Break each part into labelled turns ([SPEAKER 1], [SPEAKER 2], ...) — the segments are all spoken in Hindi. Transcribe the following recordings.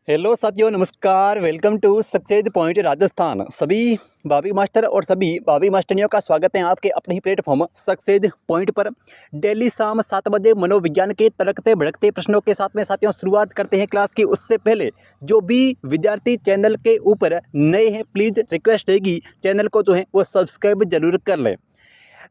[SPEAKER 1] हेलो साथियों, नमस्कार। Welcome to success point Rajasthan. सभी भाभी मास्टर और सभी भाभी मास्टरियों का स्वागत है आपके अपने ही प्लेटफॉर्म सक्सेस पॉइंट पर। डेली शाम 7 बजे मनोविज्ञान के तड़कते भड़कते प्रश्नों के साथ में साथियों शुरुआत करते हैं क्लास की। उससे पहले जो भी विद्यार्थी चैनल के ऊपर नए हैं, प्लीज़ रिक्वेस्ट रहेगी चैनल को जो है वो सब्सक्राइब जरूर कर लें।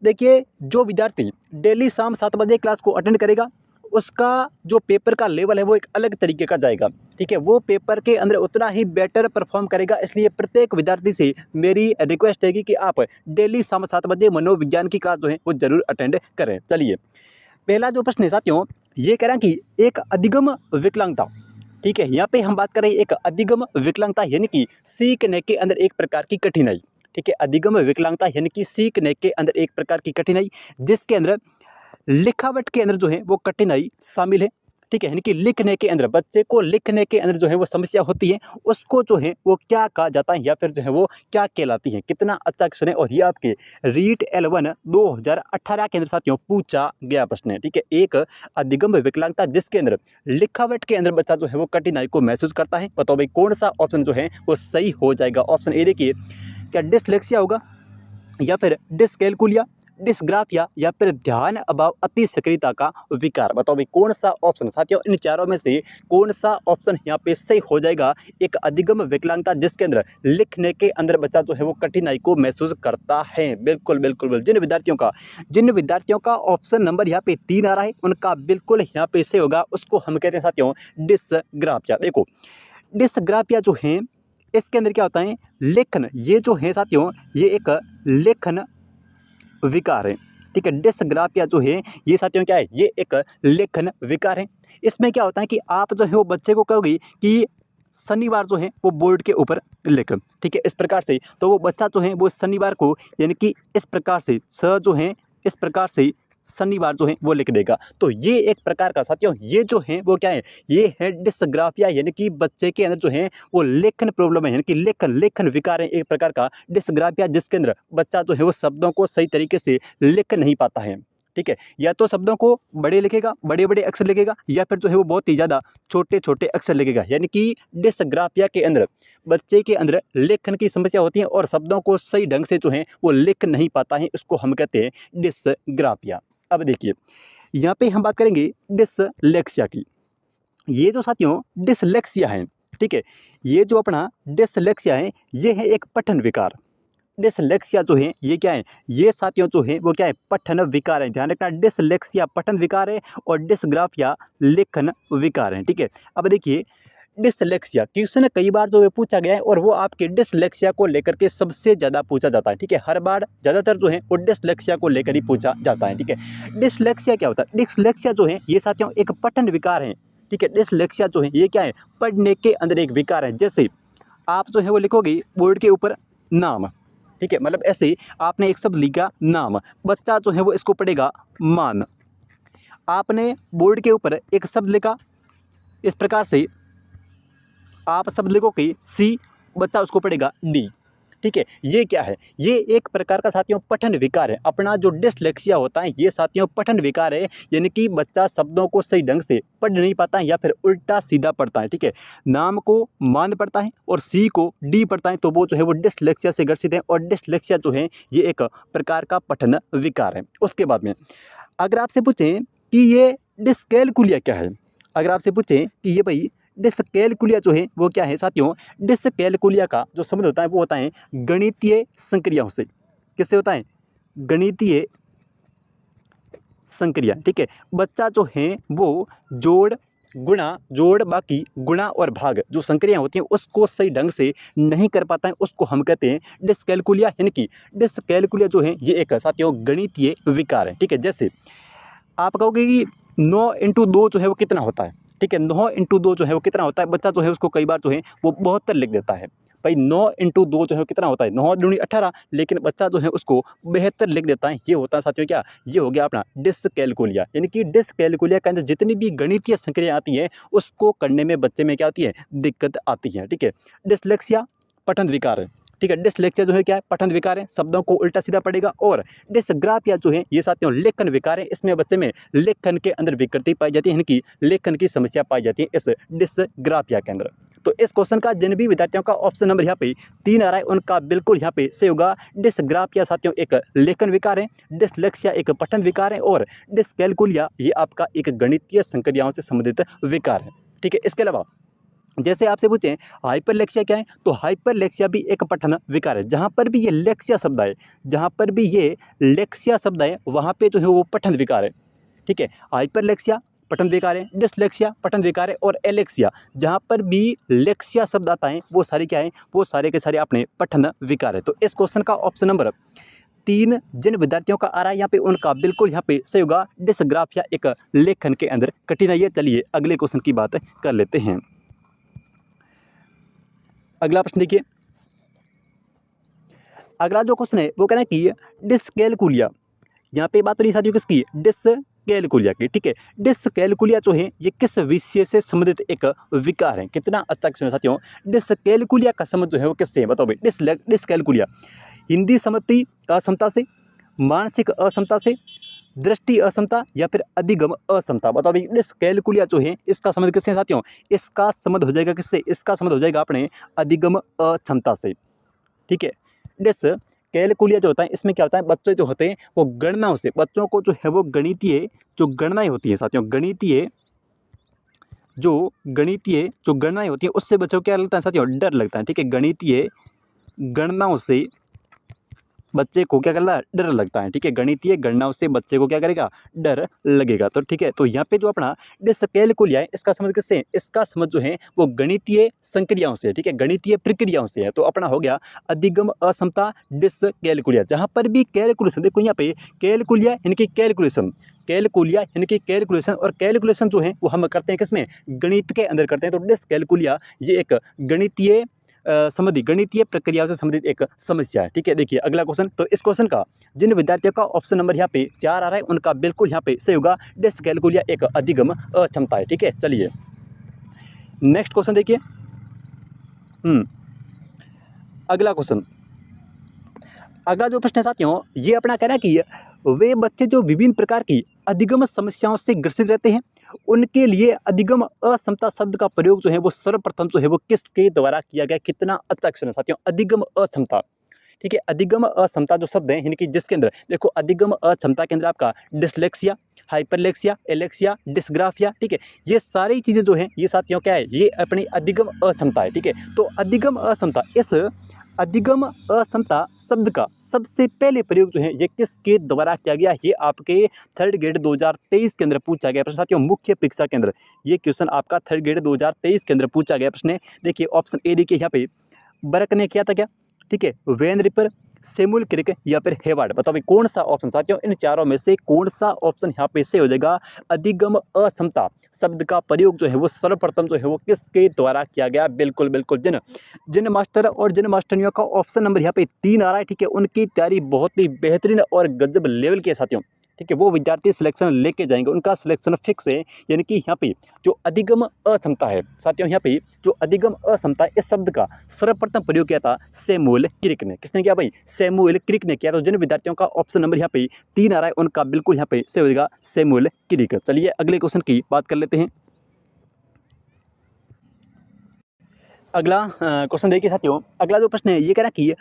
[SPEAKER 1] देखिए, जो विद्यार्थी डेली शाम 7 बजे क्लास को अटेंड करेगा उसका जो पेपर का लेवल है वो एक अलग तरीके का जाएगा। ठीक है, वो पेपर के अंदर उतना ही बेटर परफॉर्म करेगा। इसलिए प्रत्येक विद्यार्थी से मेरी रिक्वेस्ट रहेगी कि आप डेली शाम 7 बजे मनोविज्ञान की क्लास जो है वो जरूर अटेंड करें। चलिए, पहला जो प्रश्न है साथियों, ये कह रहा है कि एक अधिगम विकलांगता। ठीक है, यहाँ पे हम बात करें एक अधिगम विकलांगता यानी कि सीखने के अंदर एक प्रकार की कठिनाई। ठीक है, अधिगम विकलांगता यानी कि सीखने के अंदर एक प्रकार की कठिनाई, जिसके अंदर लिखावट के अंदर जो है वो कठिनाई शामिल है। ठीक है, यानी कि लिखने के अंदर बच्चे को लिखने के अंदर जो है वो समस्या होती है, उसको जो है वो क्या कहा जाता है या फिर जो है वो क्या कहलाती है। कितना अच्छा क्वेश्चन है और ये आपके रीट L1 2018 के अंदर साथियों पूछा गया प्रश्न है। ठीक है, एक अधिगम विकलांगता जिसके अंदर लिखावट के अंदर बच्चा जो है वो कठिनाई को महसूस करता है। बताओ भाई कौन सा ऑप्शन जो है वो सही हो जाएगा। ऑप्शन ए देखिए, क्या डिसलेक्सिया होगा या फिर डिसकैलकुलिया, डिसग्राफिया या फिर ध्यान अभाव अति सक्रियता का विकार। बताओ भाई कौन सा ऑप्शन साथियों इन चारों में से कौन सा ऑप्शन यहाँ पे सही हो जाएगा। एक अधिगम विकलांगता जिसके अंदर लिखने के अंदर बच्चा जो है वो कठिनाई को महसूस करता है। बिल्कुल बिल्कुल बिल्कुल। जिन विद्यार्थियों का ऑप्शन नंबर यहाँ पे 3 आ रहा है उनका बिल्कुल यहाँ पे सही होगा। उसको हम कहते हैं साथियों डिसग्राफिया। देखो, डिसग्राफिया जो है इसके अंदर क्या होता है, लेखन, ये जो है साथियों ये एक लेखन विकार है। ठीक है, डिसग्राफिया जो है ये साथियों क्या है, ये एक लेखन विकार है। इसमें क्या होता है कि आप जो है वो बच्चे को कहोगे कि शनिवार जो है वो बोर्ड के ऊपर लिख। ठीक है, इस प्रकार से तो वो बच्चा जो है वो शनिवार को यानी कि इस प्रकार से जो है इस प्रकार से शनिवार जो है वो लिख देगा। तो ये एक प्रकार का साथियों ये जो है वो क्या है, ये है डिसग्राफिया यानी कि बच्चे के अंदर जो है वो लेखन प्रॉब्लम है, यानी कि लेखन लेखन विकार है एक प्रकार का डिसग्राफिया, जिसके अंदर बच्चा जो है वो शब्दों को सही तरीके से लिख नहीं पाता है। ठीक है, या तो शब्दों को बड़े लिखेगा, बड़े बड़े अक्षर लिखेगा, या फिर जो है वो बहुत ही ज़्यादा छोटे छोटे अक्षर लिखेगा। यानी कि डिसग्राफिया के अंदर बच्चे के अंदर लेखन की समस्या होती है और शब्दों को सही ढंग से जो है वो लिख नहीं पाता है। इसको हम कहते हैं डिसग्राफिया। अब देखिए, यहाँ पे हम बात करेंगे डिसलेक्सिया की। ये जो साथियों डिसलेक्सिया है, ठीक है, ये जो अपना डिसलेक्सिया है ये है एक पठन विकार। डिसलेक्सिया जो है ये क्या है, ये साथियों जो है वो क्या है, पठन विकार है। ध्यान रखना, डिसलेक्सिया पठन विकार है और डिसग्राफिया लेखन विकार है। ठीक है, अब देखिए डिसलेक्सिया क्वेश्चन कई बार जो है पूछा गया है और वो आपके डिसलेक्सिया को लेकर के सबसे ज़्यादा पूछा जाता है। ठीक है, हर बार ज़्यादातर जो है वो डिसलेक्सिया को लेकर ही पूछा जाता है। ठीक है, डिसलेक्सिया क्या होता है, डिसलेक्सिया जो है ये साथियों एक पठन विकार है। ठीक है, डिसलेक्सिया जो है ये क्या है, पढ़ने के अंदर एक विकार है। जैसे आप जो है वो लिखोगे बोर्ड के ऊपर नाम। ठीक है, मतलब ऐसे आपने एक शब्द लिखा नाम, बच्चा जो है वो इसको पढ़ेगा मान। आपने बोर्ड के ऊपर एक शब्द लिखा, इस प्रकार से आप शब्द लिखोगे सी, बच्चा उसको पढ़ेगा डी। ठीक है, ये क्या है, ये एक प्रकार का साथियों पठन विकार है। अपना जो डिसलेक्सिया होता है ये साथियों पठन विकार है, यानी कि बच्चा शब्दों को सही ढंग से पढ़ नहीं पाता है या फिर उल्टा सीधा पढ़ता है। ठीक है, नाम को मान पढ़ता है और सी को डी पढ़ता है, तो वो जो है वो डिसलेक्सिया से ग्रसित है और डिसलेक्सिया जो है ये एक प्रकार का पठन विकार है। उसके बाद में अगर आपसे पूछें कि ये डिसकैलकुलिया क्या है, अगर आपसे पूछें कि ये भाई डिसकैलकुलिया जो है वो क्या है साथियों, डिसकैलकुलिया का जो संबंध होता है वो होता है गणितीय संक्रियाओं से। किससे होता है, गणितीय संक्रिया। ठीक है, बच्चा जो है वो जोड़ गुणा, जोड़ बाकी गुणा और भाग जो संक्रियाएं होती हैं उसको सही ढंग से नहीं कर पाता है, उसको हम कहते हैं डिसकैलकुलिया। यानी कि डिसकैलकुलिया जो है ये एक साथियों गणितीय विकार है। ठीक है, जैसे आप कहोगे कि 9 × 2 जो है वो कितना होता है। ठीक है, 9 × 2 जो है वो कितना होता है, बच्चा जो है उसको कई बार जो है वो 72 लिख देता है। भाई 9 × 2 जो है कितना होता है, 9 दूनी 18, लेकिन बच्चा जो है उसको 72 लिख देता है। ये होता है साथियों क्या, ये हो गया अपना डिसकैलकुलिया। यानी कि डिसकैलकुलिया के अंदर जितनी भी गणितीय संक्रिया आती हैं उसको करने में बच्चे में क्या आती है, दिक्कत आती है। ठीक है, डिसलेक्सिया पठन विकार है। ठीक है, डिसलेक्सिया जो है क्या है, पठन विकार है, शब्दों को उल्टा सीधा पड़ेगा। और डिसग्राफिया जो है ये साथियों लेखन विकार है, इसमें बच्चे में लेखन के अंदर विकृति पाई जाती है, यानी कि लेखन की समस्या पाई जाती है इस डिसग्राफिया के अंदर। तो इस क्वेश्चन का जिन भी विद्यार्थियों का ऑप्शन नंबर यहाँ पे 3 आ रहा है उनका बिल्कुल यहाँ पे सही होगा। डिस्ग्राफिया साथियों एक लेखन विकार है, डिसलेक्सिया एक पठन विकार है और डिस्कैलकुलिया ये आपका एक गणितीय संक्रियाओं से संबंधित विकार है। ठीक है, इसके अलावा जैसे आपसे पूछें हाइपरलेक्सिया क्या है, तो हाइपरलेक्सिया भी एक पठन विकार है। जहाँ पर भी ये लेक्सिया शब्द आए, जहाँ पर भी ये लेक्सिया शब्द आए वहाँ पे जो है वो पठन विकार है। ठीक है, हाइपरलेक्सिया पठन विकार है, डिसलेक्सिया पठन विकार है और एलेक्सिया जहाँ पर भी लेक्सिया शब्द आता है वो सारे क्या है, वो सारे के सारे अपने पठन विकार है। तो इस क्वेश्चन का ऑप्शन नंबर 3 जिन विद्यार्थियों का आ रहा है यहाँ पे उनका बिल्कुल यहाँ पे सही होगा। डिस्ग्राफिया एक लेखन के अंदर कठिनाई है। चलिए अगले क्वेश्चन की बात कर लेते हैं। अगला प्रश्न देखिए, अगला जो क्वेश्चन है वो कहना है कि डिस्कैलकुलिया, यहाँ पे बात हो रही है साथियों किसकी, डिस्कैलकुलिया की। ठीक है, डिस्कैलकुलिया जो है ये किस विषय से संबंधित एक विकार है। कितना अच्छा क्वेश्चन है साथियों। डिस्कैलकुलिया का संबंध जो है वो किससे है, बताओ भाई। डिस्कैलकुलिया हिंदी समझती अक्षमता से, मानसिक अक्षमता से, दृष्टि अक्षमता या फिर अधिगम अक्षमता, बताओ भाई। डिस्कैलकुलिया जो है इसका संबंध किससे है साथियों, इसका संबंध हो जाएगा किससे, इसका संबंध हो जाएगा अपने अधिगम अक्षमता से। ठीक है, डिस्कैलकुलिया जो होता है इसमें क्या होता है, बच्चे जो होते हैं वो गणनाओं से, बच्चों को जो है वो गणितीय जो गणनाएं होती हैं साथियों, गणितीय जो गणनाएं होती हैं उससे बच्चों को क्या लगता है साथियों, डर लगता है। ठीक है, गणितीय गणनाओं से बच्चे को क्या करना, डर लगता है। ठीक है, गणितीय गणनाओं से बच्चे को क्या करेगा, डर लगेगा। तो ठीक है, तो यहाँ पे जो अपना डिस्कैलकुलिया है इसका समझ किससे है, इसका समझ जो है वो गणितीय संक्रियाओं से। ठीक है, गणितीय प्रक्रियाओं से है। तो अपना हो गया अधिगम अक्षमता डिस्कैलकुलिया। जहाँ पर भी कैलकुलेशन, देखो यहाँ पे कैलकुलिया यानी कि कैलकुलेशन और कैलकुलेशन जो है वो हम करते हैं किसमें, गणित के अंदर करते हैं। तो डिस्कैलकुलिया ये एक गणितीय संबंधी गणितीय प्रक्रियाओं से संबंधित एक समस्या है। ठीक है, देखिए अगला क्वेश्चन। तो इस क्वेश्चन का जिन विद्यार्थियों का ऑप्शन नंबर यहाँ पे 4 आ रहा है उनका बिल्कुल यहाँ पे सही होगा। डिस्कैलकुलिया एक अधिगम अक्षमता है। ठीक है, चलिए नेक्स्ट क्वेश्चन देखिए। अगला क्वेश्चन, अगला जो प्रश्न है साथियों ये अपना कहना है कि वे बच्चे जो विभिन्न प्रकार की अधिगम समस्याओं से ग्रसित रहते हैं उनके लिए अधिगम अक्षमता शब्द का प्रयोग जो है वो सर्वप्रथम जो है वो किसके द्वारा किया गया। कितना अच्छा क्वेश्चन है साथियों, अधिगम अक्षमता। ठीक है, अधिगम अक्षमता जो शब्द है यानी कि जिसके अंदर देखो अधिगम अक्षमता के अंदर आपका डिसलेक्सिया, हाइपरलेक्सिया, एलेक्सिया, डिस्ग्राफिया, ठीक है, ये सारी चीज़ें जो हैं ये साथियों क्या है, ये अपनी अधिगम अक्षमता है। ठीक है, तो अधिगम अक्षमता, इस अधिगम अक्षमता शब्द का सबसे पहले प्रयोग जो है ये किसके द्वारा किया गया, ये आपके थर्ड ग्रेड 2023 के अंदर पूछा गया प्रश्न साथियों, मुख्य परीक्षा के अंदर ये क्वेश्चन आपका थर्ड ग्रेड 2023 के अंदर पूछा गया प्रश्न है। देखिए ऑप्शन ए देखिए यहाँ पे, बर्क ने किया था क्या, ठीक है, वेन रिपर, सेमुल क्रिक या फिर हेवार्ड, बताओ भाई कौन सा ऑप्शन साथियों, इन चारों में से कौन सा ऑप्शन यहाँ पे से हो जाएगा। अधिगम अक्षमता शब्द का प्रयोग जो है वो सर्वप्रथम जो है वो किसके द्वारा किया गया, बिल्कुल बिल्कुल जिन मास्टर और जिन मास्टरनियों का ऑप्शन नंबर यहाँ पे 3 आ रहा है। ठीक है, उनकी तैयारी बहुत ही बेहतरीन और गजब लेवल की है साथियों। ठीक है, वो विद्यार्थी सिलेक्शन लेके जाएंगे, उनका सिलेक्शन फिक्स है। यानी कि यहाँ पे जो अधिगम अक्षमता है साथियों, यहाँ पे जो अधिगम अक्षमता इस शब्द का सर्वप्रथम प्रयोग किया था सैमुअल क्रिक ने। किसने किया भाई, सैमुअल क्रिक ने किया। तो जिन विद्यार्थियों का ऑप्शन नंबर यहाँ पे 3 आ रहा है उनका बिल्कुल यहाँ पे सही होगा सैमुअल क्रिक। चलिए अगले क्वेश्चन की बात कर लेते हैं। अगला क्वेश्चन देखिए साथियों, अगला जो प्रश्न है ये कह रहा है कि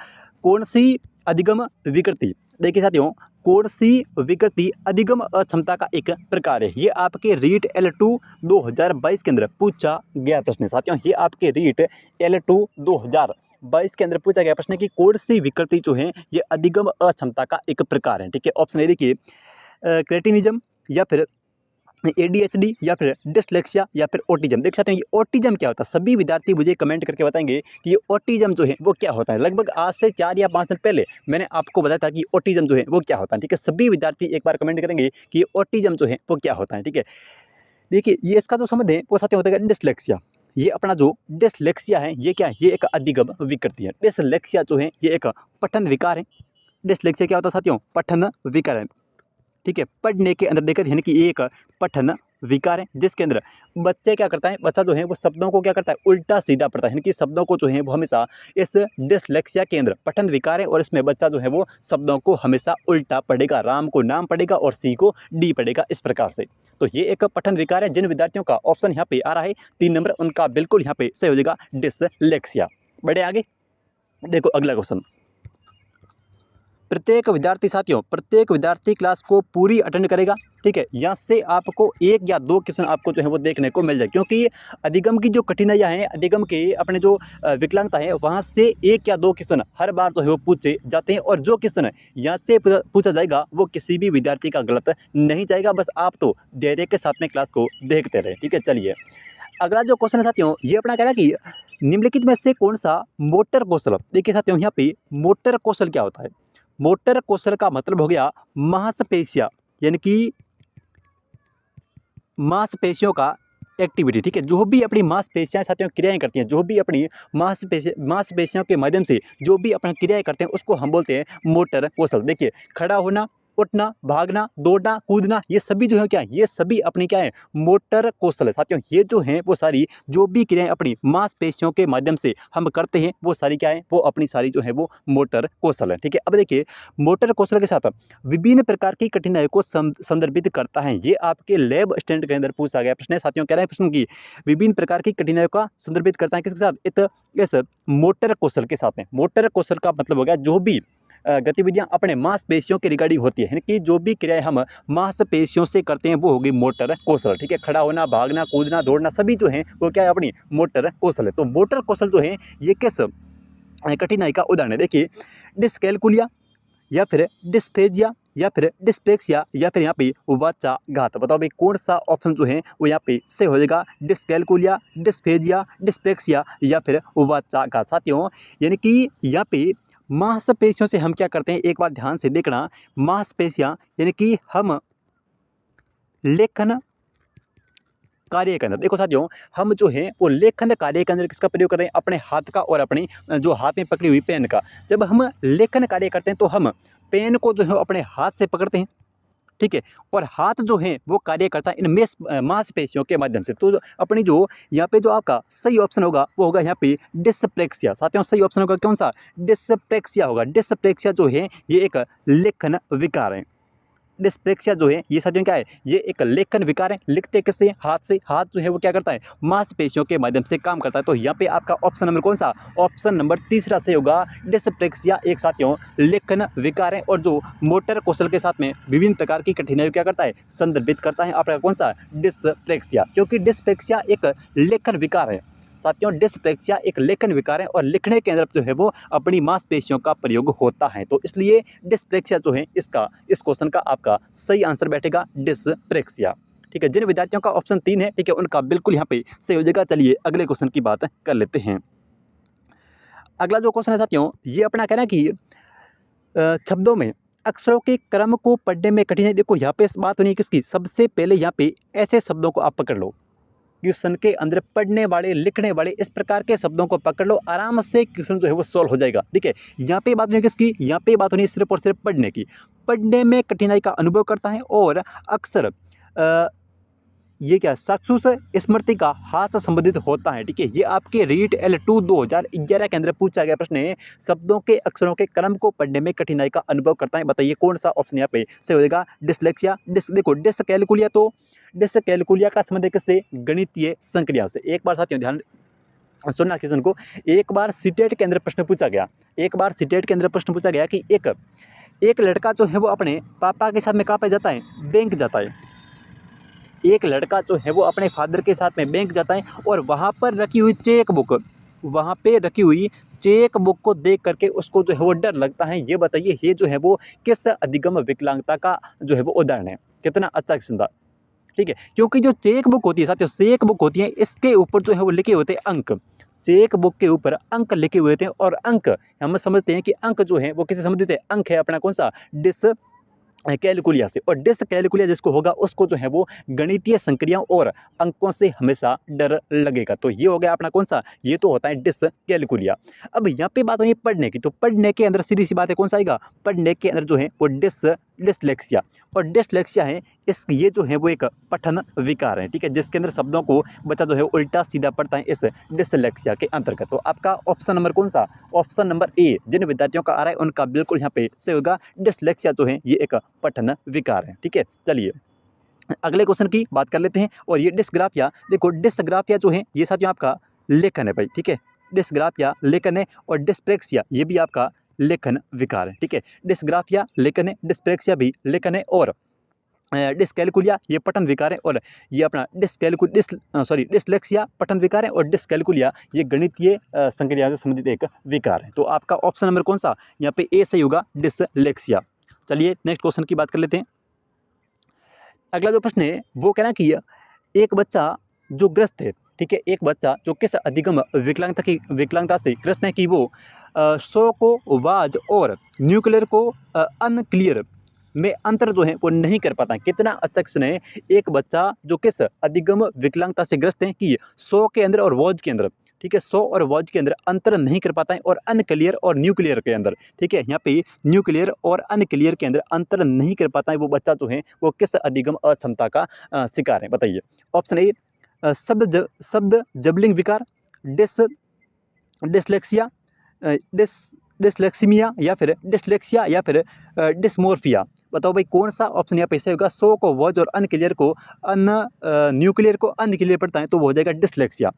[SPEAKER 1] कौन सी अधिगम विकृति, देखिए साथियों कौन सी विकृति अधिगम अक्षमता का एक प्रकार है। ये आपके रीट L2 2022 के अंदर पूछा गया प्रश्न है साथियों। ये आपके रीट L2 2022 के अंदर पूछा गया प्रश्न है कि कौन सी विकृति जो है ये अधिगम अक्षमता का एक प्रकार है। ठीक है, ऑप्शन ए देखिए, क्रेटिनिज्म या फिर ADHD या फिर डिसलेक्सिया या फिर ऑटिज्म। देख सकते हैं ये ऑटिज्म क्या होता है, सभी विद्यार्थी मुझे कमेंट करके बताएंगे कि ये ऑटिज्म जो है वो क्या होता है। लगभग आज से 4 या 5 दिन पहले मैंने आपको बताया था कि ऑटिज्म जो है वो क्या होता है। ठीक है, सभी विद्यार्थी एक बार कमेंट करेंगे कि ये ऑटिज्म जो है वो क्या होता है। ठीक है, देखिए ये इसका जो संबंध है वो साथ होता है डिसलेक्सिया। ये अपना जो डिसलेक्सिया है ये क्या है, ये एक अधिगम विकृति है। डिसलेक्सिया जो है ये एक पठन विकार है। डिसलेक्सिया क्या होता है साथियों, पठन विकार है। ठीक है, पढ़ने के अंदर देखकर यानी कि ये एक पठन विकार है जिसके अंदर बच्चे क्या करता है, बच्चा जो है वो शब्दों को क्या करता है, उल्टा सीधा पढ़ता है, यानी कि शब्दों को जो है वो हमेशा इस डिसलेक्सिया के अंदर पठन विकार है और इसमें बच्चा जो है वो शब्दों को हमेशा उल्टा पढ़ेगा, राम को नाम पढ़ेगा और सी को डी पढ़ेगा, इस प्रकार से। तो ये एक पठन विकार है। जिन विद्यार्थियों का ऑप्शन यहाँ पे आ रहा है 3 नंबर, उनका बिल्कुल यहाँ पे सही हो जाएगा डिसलेक्सिया। बढ़े आगे, देखो अगला क्वेश्चन। प्रत्येक विद्यार्थी साथियों, प्रत्येक विद्यार्थी क्लास को पूरी अटेंड करेगा, ठीक है। यहाँ से आपको 1 या 2 क्वेश्चन आपको जो है वो देखने को मिल जाए, क्योंकि अधिगम की जो कठिनाइयाँ हैं, अधिगम के अपने जो विकलांगता है, वहाँ से 1 या 2 क्वेश्चन हर बार जो है वो पूछे जाते हैं और जो क्वेश्चन यहाँ से पूछा जाएगा वो किसी भी विद्यार्थी का गलत नहीं जाएगा। बस आप तो धैर्य के साथ में क्लास को देखते रहे, ठीक है। चलिए अगला जो क्वेश्चन है साथियों, ये अपना कह रहा है कि निम्नलिखित में से कौन सा मोटर कौशल, देखिए साथियों यहाँ पे मोटर कौशल क्या होता है। मोटर कौशल का मतलब हो गया मांसपेशियां, यानी कि मांसपेशियों का एक्टिविटी, ठीक है। जो भी अपनी मांसपेशियां साथियों क्रियाएं करती हैं, जो भी अपनी मांसपेशियों के माध्यम से जो भी अपनी क्रियाएं करते हैं, उसको हम बोलते हैं मोटर कौशल। देखिए खड़ा होना, उठना, भागना, दौड़ना, कूदना, ये सभी जो है क्या है, ये सभी अपनी क्या है, मोटर कौशल है साथियों। ये जो है वो सारी जो भी क्रियाएं अपनी मांसपेशियों के माध्यम से हम करते हैं, वो सारी क्या है, वो अपनी सारी जो है वो मोटर कौशल है, ठीक है। अब देखिए मोटर कौशल के साथ विभिन्न प्रकार की कठिनाइयों को संदर्भित करता है। ये आपके लैब स्टैंड के अंदर पूछा गया प्रश्न है साथियों। कह रहे हैं प्रश्न की विभिन्न प्रकार की कठिनाइयों का संदर्भित करता है, किसके साथ, इस मोटर कौशल के साथ में। मोटर कौशल का मतलब हो गया जो भी गतिविधियां अपने मांसपेशियों के रिगार्डिंग होती है, यानी कि जो भी क्रियाएं हम मांसपेशियों से करते हैं वो होगी मोटर कौशल, ठीक है। खड़ा होना, भागना, कूदना, दौड़ना, सभी जो है वो क्या है, अपनी मोटर कौशल है। तो मोटर कौशल जो है ये किस कठिनाई का उदाहरण है, देखिए डिस्कैलकुलिया या फिर डिस्फेजिया या फिर डिस्पेक्सिया या फिर यहाँ पे वाचाघात। बताओ भाई कौन सा ऑप्शन जो है वो यहाँ पे सही हो जाएगा, डिस्कैलकुलिया, डिस्फेजिया, डिस्पेक्सिया या फिर वाचाघात। साथियों यानी कि यहाँ पे मांसपेशियों से हम क्या करते हैं, एक बार ध्यान से देखना, मांसपेशियां यानी कि हम लेखन कार्य के अंदर, देखो साथियों हम जो है वो लेखन कार्य के अंदर किसका प्रयोग कर रहे हैं, अपने हाथ का और अपनी जो हाथ में पकड़ी हुई पेन का। जब हम लेखन कार्य करते हैं तो हम पेन को जो है अपने हाथ से पकड़ते हैं, ठीक है, और हाथ जो है वो कार्य करता है इन मांसपेशियों के माध्यम से। तो अपनी जो यहाँ पे जो आपका सही ऑप्शन होगा वो होगा यहाँ पे डिस्प्लेक्सिया। साथियों सही ऑप्शन होगा कौन सा, डिस्प्लेक्सिया होगा। डिस्प्लेक्सिया जो है ये एक लेखन विकार है। डिस्प्लेक्सिया जो है ये साथियों क्या है, ये एक लेखन विकार है। लिखते किससे, हाथ से। हाथ जो है वो क्या करता है, मांसपेशियों के माध्यम से काम करता है। तो यहाँ पे आपका ऑप्शन नंबर कौन सा, ऑप्शन नंबर तीसरा से होगा। डिस्प्लेक्सिया एक साथियों लेखन विकार है और जो मोटर कौशल के साथ में विभिन्न प्रकार की कठिनाइयों क्या करता है, संदर्भित करता है। आपका कौन सा, डिस्प्लेक्सिया, क्योंकि डिस्प्लेक्सिया एक लेखन विकार है साथियों। डिस्प्लेक्सिया एक लेखन विकार है और लिखने के अंदर जो है वो अपनी मांसपेशियों का प्रयोग होता है। तो इसलिए डिस्प्लेक्सिया जो है इसका, इस क्वेश्चन का आपका सही आंसर बैठेगा डिस्प्लेक्सिया, ठीक है। जिन विद्यार्थियों का ऑप्शन 3 है, ठीक है, उनका बिल्कुल यहाँ पे सही हो जाएगा। चलिए अगले क्वेश्चन की बात कर लेते हैं। अगला जो क्वेश्चन है साथियों ये अपना कहना है कि शब्दों में अक्षरों के क्रम को पढ़ने में कठिनाई। देखो यहाँ पे बात होनी है किसकी, सबसे पहले यहाँ पे ऐसे शब्दों को आप पकड़ लो, क्वेश्चन के अंदर पढ़ने वाले, लिखने वाले, इस प्रकार के शब्दों को पकड़ लो, आराम से क्वेश्चन जो है वो सॉल्व हो जाएगा, ठीक है। यहाँ पे बात होनी है किसकी, यहाँ पे बात होनी है सिर्फ और सिर्फ पढ़ने की। पढ़ने में कठिनाई का अनुभव करता है और अक्सर ये क्या चाक्षुष स्मृति का हाथ से संबंधित होता है, ठीक है। ये आपके रीट L2 2011 के अंदर पूछा गया प्रश्न है, शब्दों के अक्षरों के क्रम को पढ़ने में कठिनाई का अनुभव करता है। बताइए कौन सा ऑप्शन यहाँ पे सही हो जाएगा, डिसलेक्सिया। देखो डिसकैलकुलिया, तो डिसकैलकुलिया का संबंध है किससे, गणितीय संक्रियाओं से। एक बार साथियों ध्यान सुनना क्वेश्चन को, एक बार सीटेट के अंदर प्रश्न पूछा गया, एक बार सीटेट के अंदर प्रश्न पूछा गया कि एक लड़का जो है वो अपने पापा के साथ में कहाँ पे जाता है, बैंक जाता है। एक लड़का जो है वो अपने फादर के साथ में बैंक जाता है और वहाँ पर रखी हुई चेक बुक, वहाँ पे रखी हुई चेक बुक को देख करके उसको जो है वो डर लगता है। ये बताइए ये जो है वो किस अधिगम विकलांगता का जो है वो उदाहरण है। कितना अच्छा क्वेश्चन था, ठीक है। क्योंकि जो चेक बुक होती है साथियों, चेक बुक होती है, इसके ऊपर जो है वो लिखे होते हैं अंक। चेक बुक के ऊपर अंक लिखे हुए थे और अंक हम समझते हैं कि अंक जो है वो किससे संबंधित है, अंक है अपना कौन सा, डिस कैलकुलिया से। और डिसकैलकुलिया जिसको होगा उसको जो है वो गणितीय संक्रियाओं और अंकों से हमेशा डर लगेगा। तो ये हो गया अपना कौन सा, ये तो होता है डिसकैलकुलिया। अब यहाँ पे बात हो रही है पढ़ने की, तो पढ़ने के अंदर सीधी सी बात है कौन सा आएगा, पढ़ने के अंदर जो है वो डिसलेक्सिया। और डिसलेक्सिया है ये जो है वो एक पठन विकार है, ठीक है, जिसके अंदर शब्दों को बच्चा जो है उल्टा सीधा पढ़ता है इस डिसलेक्सिया के अंतर्गत। तो आपका ऑप्शन नंबर कौन सा? ऑप्शन नंबर ए, जिन विद्यार्थियों का आ रहा है उनका बिल्कुल यहाँ पे सही होगा। डिसलेक्सिया जो है ये एक पठन विकार है, ठीक है। चलिए अगले क्वेश्चन की बात कर लेते हैं। और ये डिस्ग्राफिया, देखो डिस्ग्राफिया जो है ये साथियों आपका लेखन है भाई, ठीक है। डिस्ग्राफिया लेखन है और डिस्प्रेक्सिया ये भी आपका लेखन विकार है, ठीक है। डिस्ग्राफिया लेखन है, डिस्प्रेक्सिया भी लेखन है, और डिस्कैलकुलिया ये पठन विकार है, और ये अपना डिसलेक्सिया पठन विकार है, और डिस्कैलकुलिया ये गणितीय संक्रिया से संबंधित एक विकार है। तो आपका ऑप्शन नंबर कौन सा? यहाँ पे ए सही होगा, डिसलेक्सिया। चलिए नेक्स्ट क्वेश्चन की बात कर लेते हैं। अगला जो प्रश्न है वो कहना कि एक बच्चा जो ग्रस्त है, ठीक है, एक बच्चा जो किस अधिगम विकलांगता से ग्रस्त है कि वो सौ को वाज और न्यूक्लियर को अनक्लियर में अंतर जो है वो नहीं कर पाता है। कितना अच्छा क्वेश्चन है। एक बच्चा जो किस अधिगम विकलांगता से ग्रस्त है कि 100 के अंदर और वॉज के अंदर, ठीक है, 100 और वॉज के अंदर अंतर नहीं कर पाता है, और अनक्लियर और न्यूक्लियर के अंदर, ठीक है, यहाँ पे न्यूक्लियर और अनक्लियर के अंदर अंतर नहीं कर पाता है, वो बच्चा जो है वो किस अधिगम अक्षमता का शिकार है? बताइए। ऑप्शन ए शब्द जबलिंग विकार, डिसलेक्सिया, डिसलेक्सीमिया, या फिर डिसलेक्सिया, या फिर डिस्मोर्फिया। बताओ भाई कौन सा ऑप्शन यहाँ पे सही होगा? 100 को वॉज और अनक्लियर को न्यूक्लियर को अनक्लियर पढ़ता है तो वो हो जाएगा डिसलेक्सिया,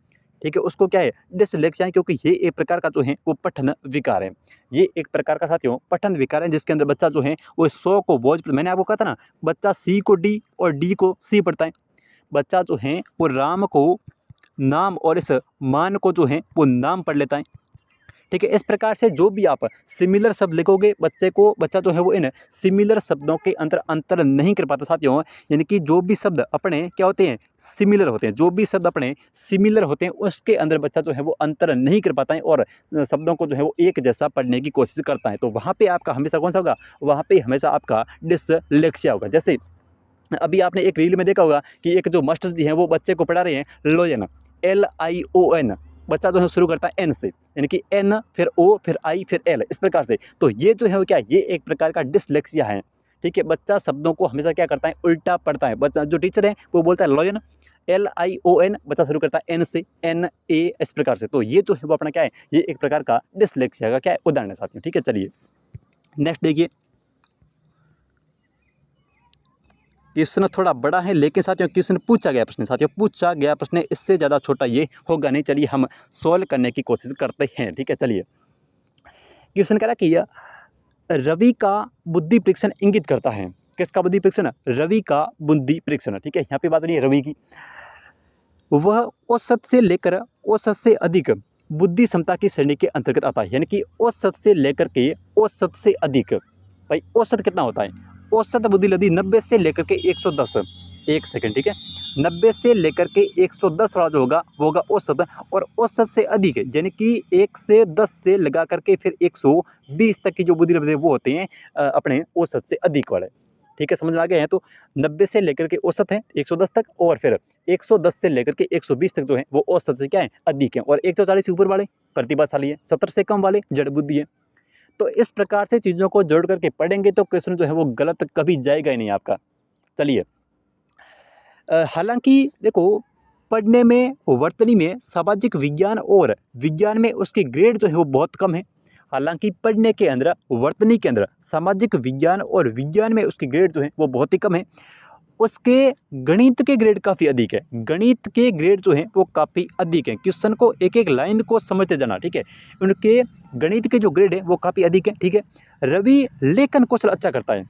[SPEAKER 1] ठीक है। उसको क्या है? डिसलेक्सिया है, क्योंकि ये एक प्रकार का जो है वो पठन विकार है। ये एक प्रकार का साथियों पठन विकार है जिसके अंदर बच्चा जो है वो 100 को वॉज, मैंने आपको कहा था ना, बच्चा सी को डी और डी को सी पढ़ता है। बच्चा जो है वो राम को नाम और इस मान को जो है वो नाम पढ़ लेता है, ठीक है। इस प्रकार से जो भी आप सिमिलर शब्द लिखोगे बच्चा जो है वो इन सिमिलर शब्दों के अंतर नहीं कर पाता साथियों। यानी कि जो भी शब्द अपने क्या होते हैं? सिमिलर होते हैं। जो भी शब्द अपने सिमिलर होते हैं उसके अंदर बच्चा जो है वो अंतर नहीं कर पाता है और शब्दों को जो है वो एक जैसा पढ़ने की कोशिश करता है। तो वहाँ पर आपका हमेशा कौन सा होगा? वहाँ पर हमेशा आपका डिसलेक्सिया होगा। जैसे अभी आपने एक रील में देखा होगा कि एक जो मास्टर जी हैं वो बच्चे को पढ़ा रहे हैं लोयन, LION। बच्चा जो है शुरू करता है एन से, यानी कि एन फिर ओ फिर आई फिर एल, इस प्रकार से। तो ये जो है वो क्या, ये एक प्रकार का डिसलेक्सिया है, ठीक है। बच्चा शब्दों को हमेशा क्या करता है? उल्टा पढ़ता है। बच्चा जो टीचर है वो बोलता है लोयन, LION, बच्चा शुरू करता है एन से, NA, इस प्रकार से। तो ये जो है वो अपना क्या है? ये एक प्रकार का डिसलेक्सिया का क्या है? उदाहरण है साथियों, ठीक है। चलिए नेक्स्ट देखिए। क्वेश्चन थोड़ा बड़ा है लेकिन साथियों क्वेश्चन पूछा गया प्रश्न इससे ज़्यादा छोटा ये होगा नहीं। चलिए हम सॉल्व करने की कोशिश करते हैं, ठीक है। चलिए क्वेश्चन कह रहा कि रवि का बुद्धि परीक्षण इंगित करता है। किसका बुद्धि परीक्षण? रवि का बुद्धि परीक्षण, ठीक है। यहाँ पे बात रही है रवि की। वह औसत से लेकर औसत से अधिक बुद्धि क्षमता की श्रेणी के अंतर्गत आता है। यानी कि औसत से लेकर के औसत से अधिक। भाई औसत कितना होता है? औसत बुद्धि लब्धि 90 से लेकर के 110, एक सेकंड, ठीक है। 90 से लेकर के 110 वाला जो होगा वो होगा औसत, और औसत से अधिक यानी कि 1 से 10 से लगा करके फिर 120 तक की जो बुद्धि लब्धि वो होते हैं अपने औसत से अधिक वाले, ठीक है। समझ में आ गए हैं? तो 90 से लेकर के औसत है 110 तक, और फिर 110 से लेकर के 120 तक जो है वो औसत से क्या है? अधिक है, और 140 से ऊपर वाले प्रतिभाशाली है, 70 से कम वाले जड़ बुद्धि है। तो इस प्रकार से चीज़ों को जोड़ करके पढ़ेंगे तो क्वेश्चन जो है वो गलत कभी जाएगा ही नहीं आपका। चलिए हालांकि देखो पढ़ने में, वर्तनी में, सामाजिक विज्ञान और विज्ञान में उसके ग्रेड जो है वो बहुत कम है। हालांकि पढ़ने के अंदर, वर्तनी के अंदर, सामाजिक विज्ञान और विज्ञान में उसके ग्रेड जो है वो बहुत ही कम है। उसके गणित के ग्रेड काफ़ी अधिक है। गणित के ग्रेड जो है वो काफ़ी अधिक है। क्वेश्चन को एक एक लाइन को समझते जाना, ठीक है। उनके गणित के जो ग्रेड है वो काफ़ी अधिक है, ठीक है। रवि लेखन कौशल अच्छा करता है।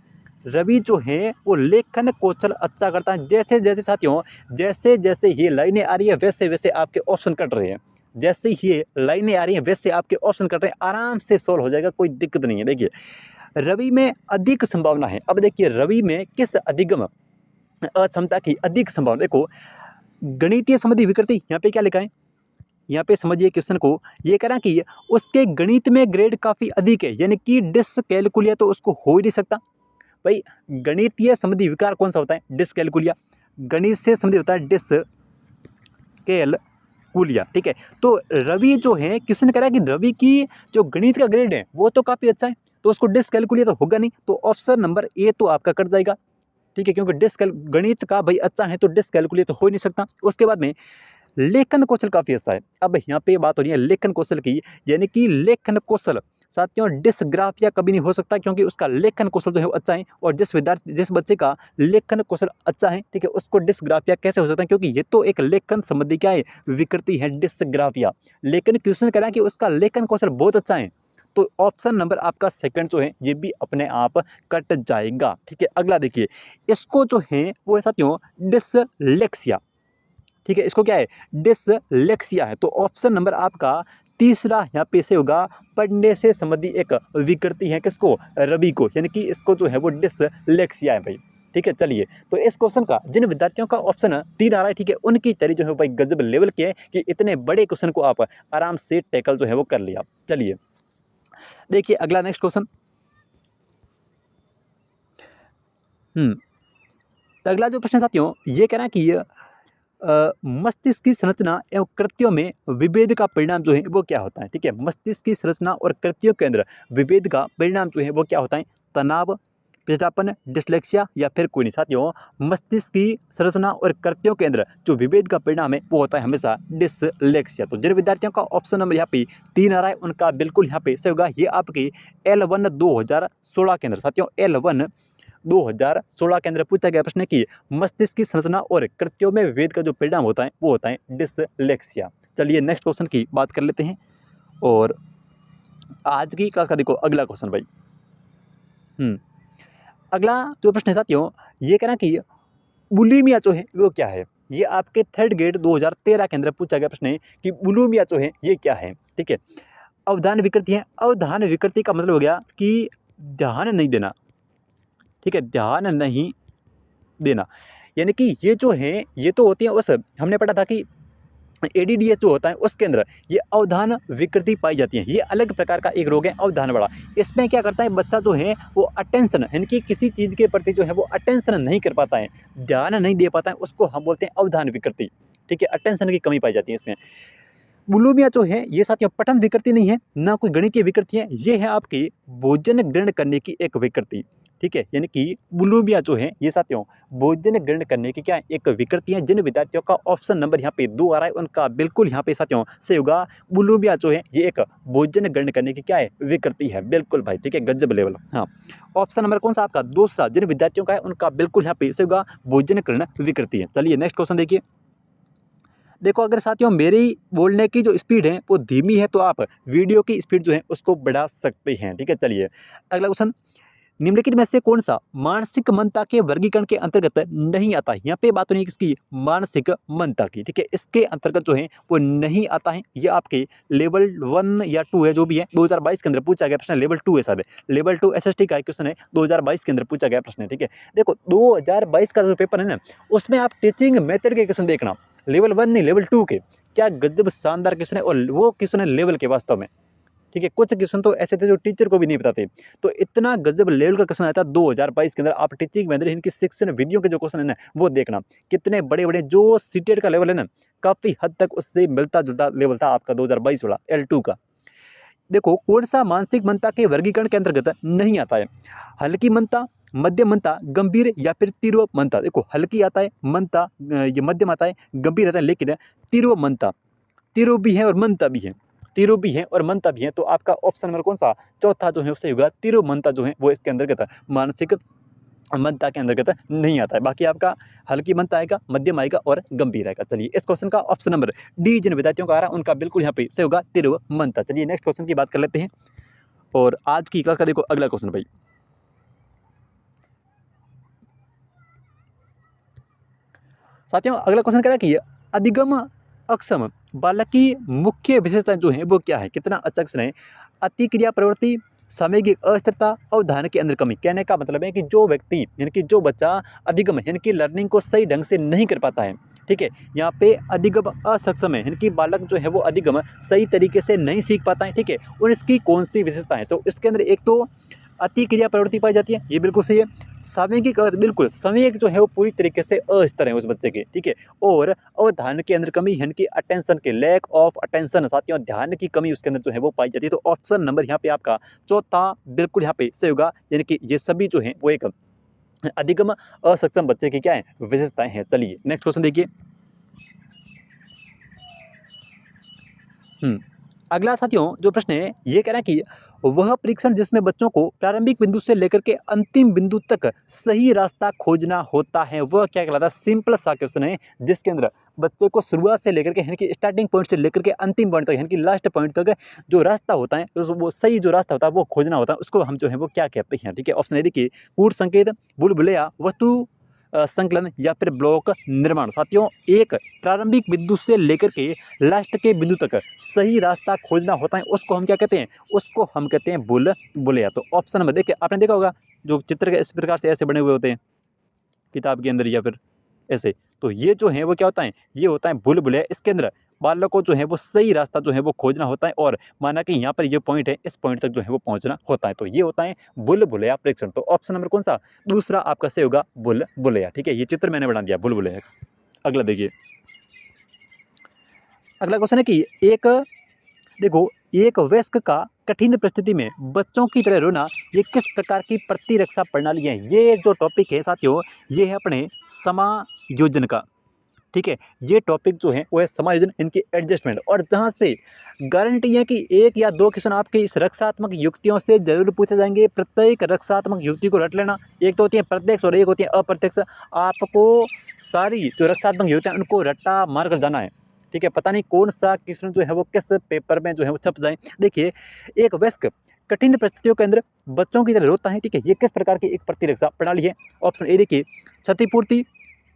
[SPEAKER 1] रवि जो है वो लेखन कौशल अच्छा करता है। जैसे जैसे साथियों, जैसे जैसे ये लाइनें आ रही है वैसे वैसे आपके ऑप्शन कट रहे हैं। जैसे ही ये लाइनें आ रही हैं वैसे आपके ऑप्शन कट रहे हैं। आराम से सॉल्व हो जाएगा, कोई दिक्कत नहीं है। देखिए रवि में अधिक संभावना है। अब देखिए रवि में किस अधिगम अक्षमता की अधिक संभावना? देखो गणितीय संबंधी विकृति, यहाँ पे क्या लिखा है? यहाँ पे समझिए क्वेश्चन को, ये कह रहा कि उसके गणित में ग्रेड काफ़ी अधिक है, यानी कि डिसकैलकुलिया तो उसको हो ही नहीं सकता। भाई गणितीय संबंधी विकार कौन सा होता है? डिसकैलकुलिया। गणित से संबंधित होता है डिसकैलकुलिया, ठीक है। तो रवि जो है, क्वेश्चन कह रहा है कि रवि की जो गणित का ग्रेड है वो तो काफ़ी अच्छा है। तो उसको डिसकैलकुलेट तो होगा नहीं, तो ऑप्शन नंबर ए तो आपका कट जाएगा, ठीक है, क्योंकि गणित का भाई अच्छा है तो डिसकैलकुलेट तो हो ही नहीं सकता। उसके बाद में लेखन कौशल काफ़ी अच्छा है। अब यहाँ पे बात हो रही है लेखन कौशल की, यानी कि लेखन कौशल साथियों डिसग्राफिया कभी नहीं हो सकता, क्योंकि उसका लेखन कौशल जो है वो अच्छा है, और जिस बच्चे का लेखन कौशल अच्छा है, ठीक है, उसको डिसग्राफिया कैसे हो सकता है, क्योंकि ये तो एक लेखन संबंधी क्या है, विकृति है डिसग्राफिया। लेकिन क्वेश्चन कह रहा है कि उसका लेखन कौशल बहुत अच्छा है, तो ऑप्शन नंबर आपका सेकंड जो है ये भी अपने आप कट जाएगा, ठीक है। अगला देखिए, इसको जो है वो है साथियों डिसलेक्सिया, ठीक है, इसको क्या है, डिसलेक्सिया है। तो ऑप्शन नंबर आपका तीसरा यहाँ पे से होगा, पढ़ने से संबंधी एक विकृति है, किसको, रवि को, यानी कि इसको जो है वो डिसलेक्सिया है भाई, ठीक है। चलिए, तो इस क्वेश्चन का जिन विद्यार्थियों का ऑप्शन 3 आ रहा है, ठीक है, उनकी तैयारी जो है भाई गजब लेवल की है कि इतने बड़े क्वेश्चन को आप आराम से टैकल जो है वो कर लिया। चलिए देखिए अगला नेक्स्ट क्वेश्चन। अगला जो प्रश्न साथियों ये कह रहा है कि मस्तिष्क की संरचना एवं कृत्यों में विभेद का परिणाम जो है वो क्या होता है, ठीक है। मस्तिष्क की संरचना और कृत्यों के अंदर विभेद का परिणाम जो है वो क्या होता है, तनाव, पिछड़ापन, डिसलेक्सिया या फिर कोई नहीं। साथियों मस्तिष्क की संरचना और कृत्यों के अंदर जो विभेद का परिणाम है वो होता है हमेशा डिसलेक्सिया। तो जिन विद्यार्थियों का ऑप्शन नंबर यहाँ पे 3 आ रहा है उनका बिल्कुल यहाँ पे सही होगा। ये आपकी L1 2016 के अंदर साथियों L1 2016 के अंदर पूछा गया प्रश्न है कि मस्तिष्क की संरचना और कृत्यों में विभेद का जो परिणाम होता है वो होता है डिसलेक्सिया। चलिए नेक्स्ट क्वेश्चन की बात कर लेते हैं, और आज की क्लास का देखो अगला क्वेश्चन भाई। अगला जो प्रश्न है साथियों ये कहना कि बुलिमिया जो है वो क्या है। ये आपके थर्ड ग्रेड 2013 के अंदर पूछा गया प्रश्न है कि बुलिमिया जो है ये क्या है, ठीक है। अवधान विकृति है। अवधान विकृति का मतलब हो गया कि ध्यान नहीं देना, ठीक है, ध्यान नहीं देना, यानी कि ये जो है ये तो होती है उस, हमने पढ़ा था कि एडीडीएस जो होता है उसके अंदर ये अवधान विकृति पाई जाती है। ये अलग प्रकार का एक रोग है अवधान बड़ा। इसमें क्या करता है बच्चा जो है वो अटेंशन, यानी कि किसी चीज़ के प्रति जो है वो अटेंशन नहीं कर पाता है, ध्यान नहीं दे पाता है, उसको हम बोलते हैं अवधान विकृति, ठीक है। अटेंशन की कमी पाई जाती है इसमें। बुलिमिया जो है ये साथियों पठन विकृति नहीं है, ना कोई गणितीय विकृति है, ये है आपकी भोजन ग्रहण करने की एक विकृति, ठीक है। यानी कि बुलिमिया जो है ये साथियों भोजन ग्रहण करने की क्या है, एक विकृति है। जिन विद्यार्थियों का ऑप्शन नंबर यहाँ पे 2 आ रहा है उनका बिल्कुल यहाँ पे साथियों सही होगा। बुलिमिया जो है ये एक भोजन ग्रहण करने की क्या है, विकृति है, बिल्कुल भाई, ठीक है, गजब लेवल। हाँ, ऑप्शन नंबर कौन सा आपका, दूसरा, जिन विद्यार्थियों का है उनका बिल्कुल यहाँ पे सही होगा, भोजन ग्रहण विकृति है। चलिए नेक्स्ट क्वेश्चन देखिए। देखो अगर साथियों मेरी बोलने की जो स्पीड है वो धीमी है तो आप वीडियो की स्पीड जो है उसको बढ़ा सकते हैं, ठीक है। चलिए अगला क्वेश्चन, निम्नलिखित में से कौन सा मानसिक मंदता के वर्गीकरण के अंतर्गत नहीं आता है। यहाँ पे बात नहीं है किसकी, मानसिक मंदता की, ठीक है, इसके अंतर्गत जो है वो नहीं आता है। ये आपके लेवल 1 या 2 है, जो भी है 2022 के अंदर पूछा गया प्रश्न, लेवल 2 है शायद, लेवल 2 एसएसटी का क्वेश्चन है, 2022 के अंदर पूछा गया प्रश्न है, ठीक है। देखो 2022 का जो पेपर है ना उसमें आप टीचिंग मेथड के क्वेश्चन देखना, लेवल 1 नहीं लेवल 2 के, क्या गजब शानदार क्वेश्चन है, और वो क्वेश्चन है लेवल के वास्तव में, ठीक है। कुछ क्वेश्चन तो ऐसे थे जो टीचर को भी नहीं बताते, तो इतना गजब लेवल का क्वेश्चन आया था 2022 के अंदर। आप टीचिंग में इनकी शिक्षण विधियों के जो क्वेश्चन है ना वो देखना, कितने बड़े बड़े, जो सीटेट का लेवल है ना काफ़ी हद तक उससे मिलता जुलता लेवल था आपका 2022 वाला L2 का। देखो कौन सा मानसिक मंदता के वर्गीकरण के अंतर्गत नहीं आता है, हल्की मंदता, मध्यम मंदता, गंभीर या फिर तीव्र मंदता। देखो हल्की आता है, मंदता ये मध्यम आता है, गंभीर आता है, लेकिन तीव्र मंदता, तीव्र भी है और मंदता भी है, तीव्र भी है और मंदता भी है। तो आपका ऑप्शन नंबर कौन सा, चौथा जो है उससे होगा, तीव्र मंदता जो है वो इसके अंतर्गत मानसिक मंदता के अंतर्गत नहीं आता है। बाकी आपका हल्की मंदता आएगा, मध्यम आएगा और गंभीर आएगा। चलिए इस क्वेश्चन का ऑप्शन नंबर डी जिन विद्यार्थियों का आ रहा है उनका बिल्कुल यहाँ पे सही होगा, तीव्र मंदता। चलिए नेक्स्ट क्वेश्चन की बात कर लेते हैं, और आज की क्लास का देखो अगला क्वेश्चन भाई। साथियों अगला क्वेश्चन कह रहा है कि अधिगम अक्षम बालक की मुख्य विशेषताएं जो है वो क्या है। कितना अच्छा क्वेश्चन है। अतिक्रिया प्रवृत्ति, सामयिक अस्थिरता, अवधान के अंदर कमी। कहने का मतलब है कि जो व्यक्ति यानी कि जो बच्चा अधिगम यानी कि लर्निंग को सही ढंग से नहीं कर पाता है, ठीक है, यहाँ पे अधिगम असक्षम है, यानी कि बालक जो है वो अधिगम सही तरीके से नहीं सीख पाता है, ठीक है। और इसकी कौन सी विशेषता है, तो इसके अंदर एक तो अति क्रिया प्रवृत्ति पाई जाती है, ये बिल्कुल सही है। सामयिक बिल्कुल सामयिक जो है वो पूरी तरीके से अस्थिर है उस बच्चे के, ठीक है। और अवधान के अंदर कमी यानी कि अटेंशन के लैक ऑफ अटेंशन, साथियों ध्यान की कमी उसके अंदर जो है वो पाई जाती है। तो ऑप्शन नंबर यहाँ पे आपका चौथा बिल्कुल यहाँ पे सही होगा, यानी कि ये सभी जो है वो एक अधिगम असक्षम बच्चे की क्या है विशेषताएं हैं। चलिए नेक्स्ट क्वेश्चन देखिए। अगला साथियों जो प्रश्न है ये कह रहा है कि वह परीक्षण जिसमें बच्चों को प्रारंभिक बिंदु से लेकर के अंतिम बिंदु तक सही रास्ता खोजना होता है वह क्या कहलाता है। सिंपल सा क्वेश्चन है जिसके अंदर बच्चे को शुरुआत से लेकर के यानी कि स्टार्टिंग पॉइंट से लेकर के अंतिम पॉइंट तक यानी कि लास्ट पॉइंट तक जो रास्ता होता है वो सही जो रास्ता होता है वो खोजना होता है, उसको हम जो है वो क्या कहते हैं, ठीक है। ऑप्शन ए देखिए, कूट संकेत, बुलबुलैया, वस्तु संकलन या फिर ब्लॉक निर्माण। साथियों एक प्रारंभिक बिंदु से लेकर के लास्ट के बिंदु तक सही रास्ता खोजना होता है, उसको हम क्या कहते हैं, उसको हम कहते हैं बुलबुलैया। तो ऑप्शन नंबर देखिए, आपने देखा होगा जो चित्र इस प्रकार से ऐसे बने हुए होते हैं किताब के अंदर या फिर ऐसे, तो ये जो है वो क्या होता है, ये होता है बुलबुलैया। इसके अंदर बालक को जो है वो सही रास्ता जो है वो खोजना होता है और माना कि यहाँ पर ये पॉइंट है, इस पॉइंट तक जो है वो पहुँचना होता है। तो ये होता है बुलबुलैया परीक्षण। तो ऑप्शन नंबर कौन सा, दूसरा आपका सही होगा बुलबुलैया, ठीक है। ये चित्र मैंने बना दिया बुलबुलैया। अगला देखिए, अगला क्वेश्चन है कि देखो एक वयस्क का कठिन परिस्थिति में बच्चों की तरह रोना ये किस प्रकार की प्रतिरक्षा प्रणाली है। ये जो टॉपिक है साथियों ये है अपने समायोजन का, ठीक है। ये टॉपिक जो है वो है समायोजन, इनकी एडजस्टमेंट। और जहाँ से गारंटी है कि एक या दो क्वेश्चन आपके इस रक्षात्मक युक्तियों से जरूर पूछे जाएंगे। प्रत्येक रक्षात्मक युक्ति को रट लेना, एक तो होती है प्रत्यक्ष और एक होती है अप्रत्यक्ष। आपको सारी जो रक्षात्मक युक्तियाँ उनको रट्टा मार कर जाना है, ठीक है। पता नहीं कौन सा क्वेश्चन जो है वो किस पेपर में जो है वो छप जाए। देखिए एक वयस्क कठिन परिस्थितियों के अंदर बच्चों की तरह रोता है, ठीक है। ये किस प्रकार की एक प्रतिरक्षा प्रणाली है। ऑप्शन ए देखिए, क्षतिपूर्ति,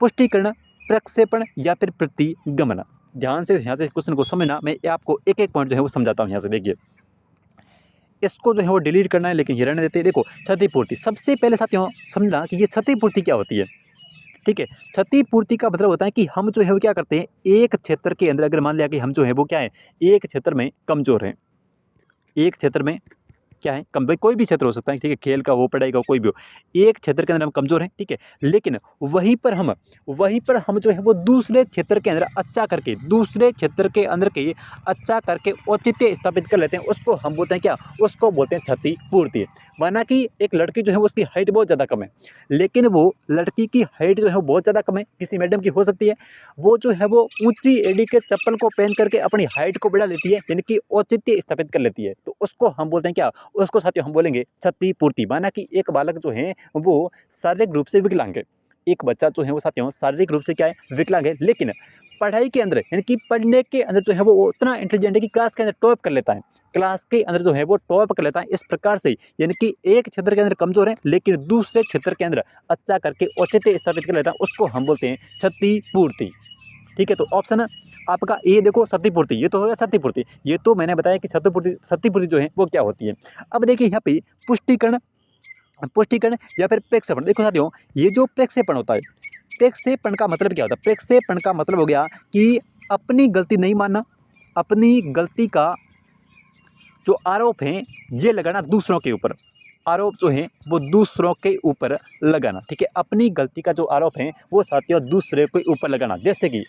[SPEAKER 1] पुष्टिकरण, प्रक्षेपण या फिर प्रतिगमन। ध्यान से यहाँ से क्वेश्चन को समझना, मैं आपको एक एक पॉइंट जो है वो समझाता हूँ। यहाँ से देखिए, इसको जो है वो डिलीट करना है लेकिन ये रहने देते हैं। देखो क्षतिपूर्ति, सबसे पहले साथियों समझना कि ये क्षतिपूर्ति क्या होती है, ठीक है। क्षतिपूर्ति का मतलब होता है कि हम जो है वो क्या करते हैं, एक क्षेत्र के अंदर अगर मान लिया कि हम जो है वो क्या है, एक क्षेत्र में कमजोर हैं, एक क्षेत्र में क्या है कम, भाई कोई भी क्षेत्र हो सकता है, ठीक है, खेल का हो, पढ़ाई का हो, कोई भी हो, एक क्षेत्र के अंदर हम कमजोर हैं, ठीक है। लेकिन वहीं पर हम जो है वो दूसरे क्षेत्र के अंदर अच्छा करके, दूसरे क्षेत्र के अंदर के अच्छा करके औचित्य स्थापित कर लेते हैं, उसको हम बोलते हैं क्या, उसको बोलते हैं क्षतिपूर्ति। माना कि एक लड़की जो है उसकी हाइट बहुत ज़्यादा कम है, लेकिन वो लड़की की हाइट जो है वो बहुत ज़्यादा कम है, किसी मैडम की हो सकती है, वो जो है वो ऊंची एड़ी के चप्पल को पहन करके अपनी हाइट को बढ़ा लेती है, यानी कि औचित्य स्थापित कर लेती है। तो उसको हम बोलते हैं क्या, उसको साथियों हम बोलेंगे क्षतिपूर्ति। माना कि एक बालक जो है वो शारीरिक रूप से विकलांग है, एक बच्चा जो है वो साथियों शारीरिक रूप से क्या है विकलांग है, लेकिन पढ़ाई के अंदर यानी कि पढ़ने के अंदर जो है वो उतना इंटेलिजेंट है कि क्लास के अंदर टॉप कर लेता है, क्लास के अंदर जो है वो टॉप कर लेता है। इस प्रकार से यानी कि एक क्षेत्र के अंदर कमजोर है लेकिन दूसरे क्षेत्र के अंदर अच्छा करके औचित्य स्थापित कर लेता है, उसको हम बोलते हैं क्षतिपूर्ति, ठीक है। तो ऑप्शन आपका ए देखो क्षतिपूर्ति, ये तो होगा क्षतिपूर्ति, ये तो मैंने बताया कि क्षतिपूर्ति जो है वो क्या होती है। अब देखिए यहाँ पे पुष्टिकरण या फिर प्रक्षेपण। देखो साथियों ये जो प्रक्षेपण होता है, प्रक्षेपण का मतलब क्या होता है, प्रक्षेपण का मतलब हो गया कि अपनी गलती नहीं मानना, अपनी गलती का जो आरोप है ये लगाना दूसरों के ऊपर, आरोप जो है वो दूसरों के ऊपर लगाना, ठीक है। अपनी गलती का जो आरोप है वो साथियों दूसरे के ऊपर लगाना। जैसे कि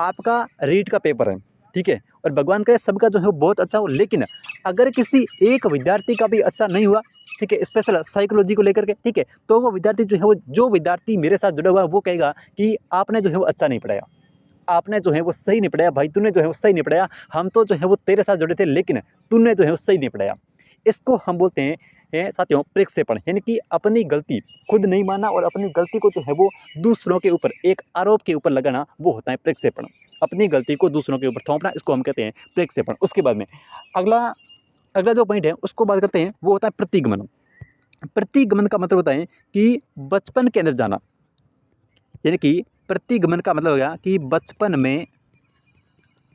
[SPEAKER 1] आपका रीट का पेपर है, ठीक है, और भगवान करे सबका जो है वो बहुत अच्छा हो, लेकिन अगर किसी एक विद्यार्थी का भी अच्छा नहीं हुआ, ठीक है, स्पेशल साइकोलॉजी को लेकर के, ठीक है, तो वो विद्यार्थी जो है वो, जो विद्यार्थी मेरे साथ जुड़ा हुआ है वो कहेगा कि आपने जो है वो अच्छा नहीं पढ़ाया, आपने जो है वो सही नहीं पढ़ाया, भाई तूने जो है वो सही नहीं पढ़ाया, हम तो जो है वो तेरे साथ जुड़े थे लेकिन तूने जो है वो सही नहीं पढ़ाया। इसको हम बोलते हैं साथियों प्रक्षेपण, यानी कि अपनी गलती खुद नहीं मानना और अपनी गलती को जो है वो दूसरों के ऊपर एक आरोप के ऊपर लगाना, वो होता है प्रक्षेपण। अपनी गलती को दूसरों के ऊपर थोपना, इसको हम कहते हैं प्रक्षेपण। उसके बाद में अगला अगला जो पॉइंट है उसको बात करते हैं, वो होता है प्रतिगमन। प्रतिगमन का मतलब होता है कि बचपन के अंदर जाना, यानी कि प्रतिगमन का मतलब हो गया कि बचपन में